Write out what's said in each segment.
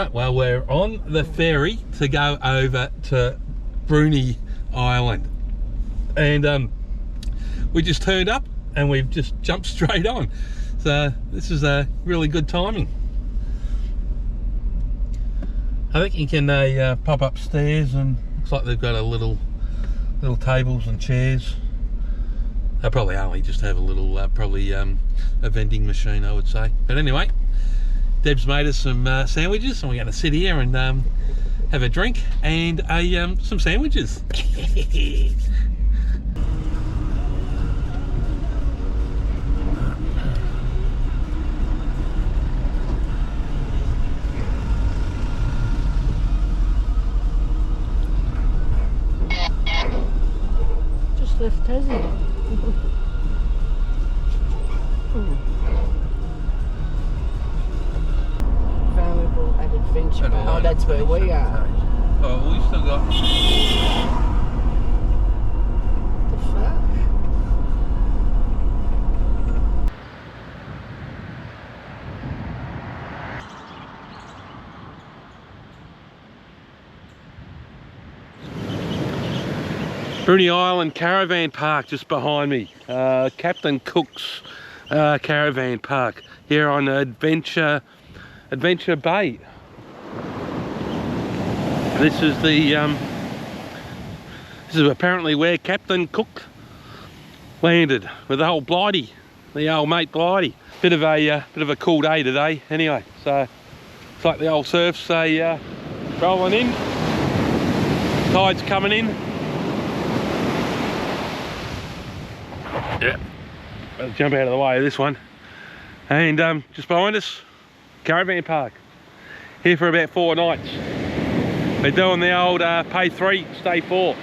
Right, well, we're on the ferry to go over to Bruny Island, and we just turned up and we've just jumped straight on, so this is a really good timing. I think you can pop upstairs, and looks like they've got a little tables and chairs. They'll probably only just have a little a vending machine, I would say. But anyway, Deb's made us some sandwiches, and we're going to sit here and have a drink and some sandwiches. Just left Tasmania. Valuable at Adventure. Oh, that's where we are. Oh, we still got... The fuck? Bruny Island Caravan Park just behind me. Captain Cook's Caravan Park here on Adventure Bay. This is apparently where Captain Cook landed with the old Blighty, the old mate Blighty. Bit of a cool day today, anyway. So it's like the old surf's rolling in, tide's coming in. Yeah, better jump out of the way of this one. And just behind us, Caravan Park. Here for about 4 nights. We're doing the old pay 3, stay 4.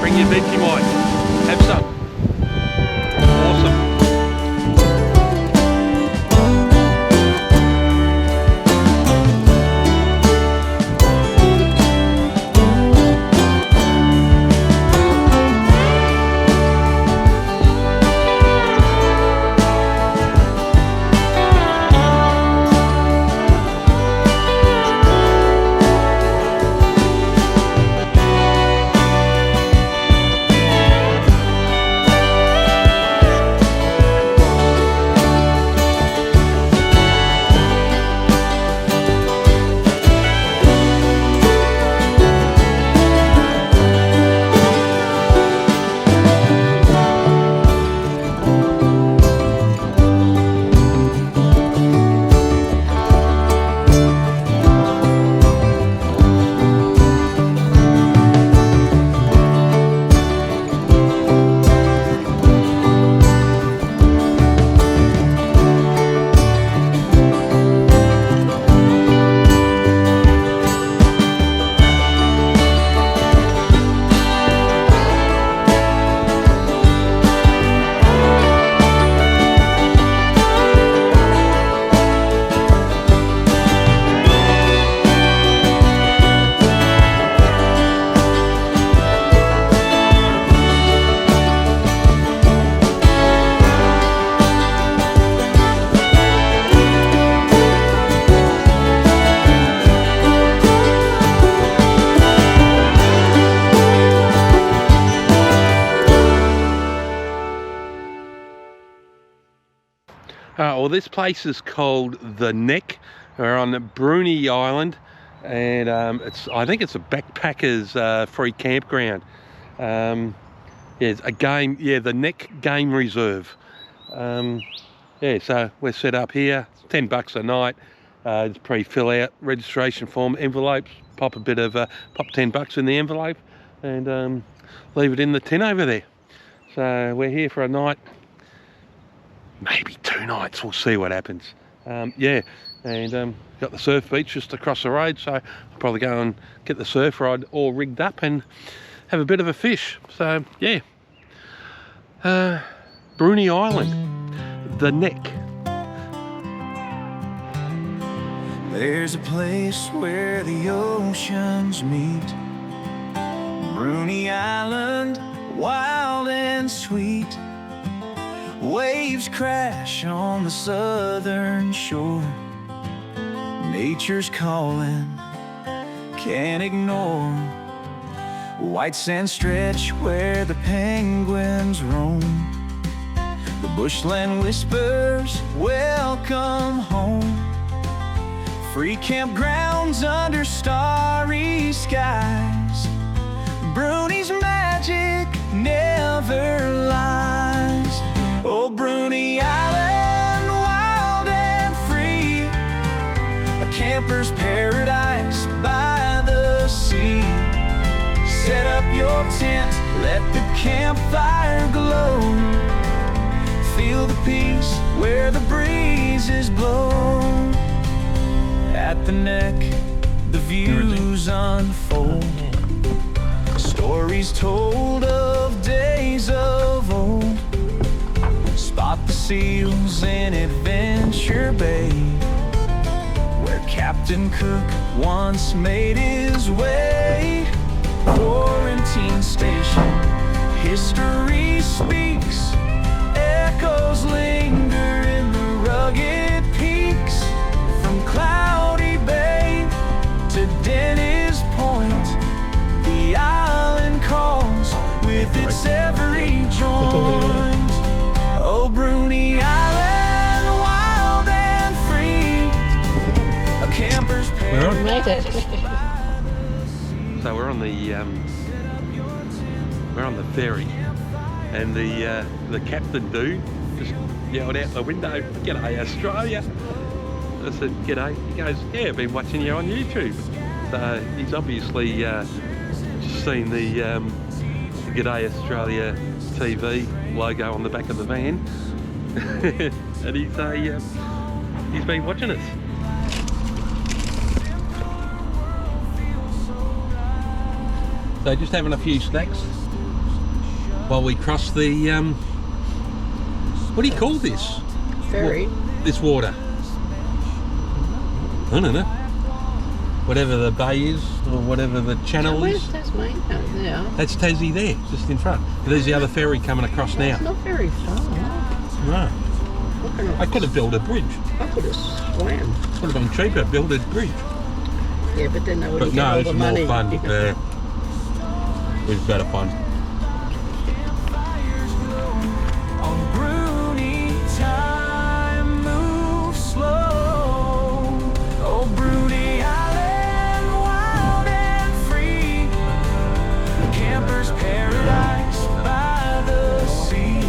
Bring your Vegemite, have some. Awesome. Well, this place is called The Neck. We're on Bruny Island, and I think it's a backpackers free campground. Yeah, it's a game. Yeah, the Neck Game Reserve. Yeah, so we're set up here. It's $10 a night. Just pre-fill out registration form, envelopes. Pop $10 in the envelope, and leave it in the tin over there. So we're here for a night, maybe 2 nights. We'll see what happens. Yeah, and got the surf beach just across the road, so I'll probably go and get the surf rod all rigged up and have a bit of a fish. So yeah, Bruny Island, the Neck. There's a place where the oceans meet, Bruny Island, wild and sweet. Waves crash on the southern shore. Nature's calling, can't ignore. White sand stretch where the penguins roam. The bushland whispers, welcome home. Free campgrounds under starry skies. Bruny's magic never lies. Oh, Bruny Island, wild and free, a camper's paradise by the sea. Set up your tent, let the campfire glow. Feel the peace where the breezes blow. At the Neck, the views unfold. Stories told of days of old. Spot the seals in Adventure Bay, where Captain Cook once made his way. Quarantine station, history speaks. Echoes linger in the rugged peaks. From Cloudy Bay to Dennis Point, the island calls with its every joint. Oh, Bruny Island, wild and free, a camper's paradise. So we're on the ferry, and the captain dude just yelled out the window, "G'day Australia." I said, "G'day." He goes, "Yeah, I've been watching you on YouTube." So he's obviously just seen the G'day Australia TV logo on the back of the van, and he's been watching us. So just having a few snacks while we cross the what do you call this? Ferry. This water. I don't know. Whatever the bay is, or whatever the channel Where's is. Tasmania? Yeah. That's Tassie there, just in front. There's the other ferry coming across now. It's not very far. No. I could have built a bridge. I could have swam. Would have been cheaper, build a bridge. Yeah, but then they would But have got no, all it's the more money. fun. Yeah. It was better fun. On Bruny, time moves slow. Oh, Bruny Island, wild and free, a camper's paradise by the sea.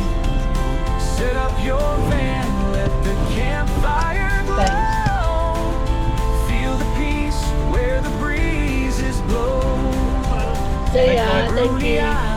Set up your van, let the campfire glow. Feel the peace where the breezes blow. Thank you.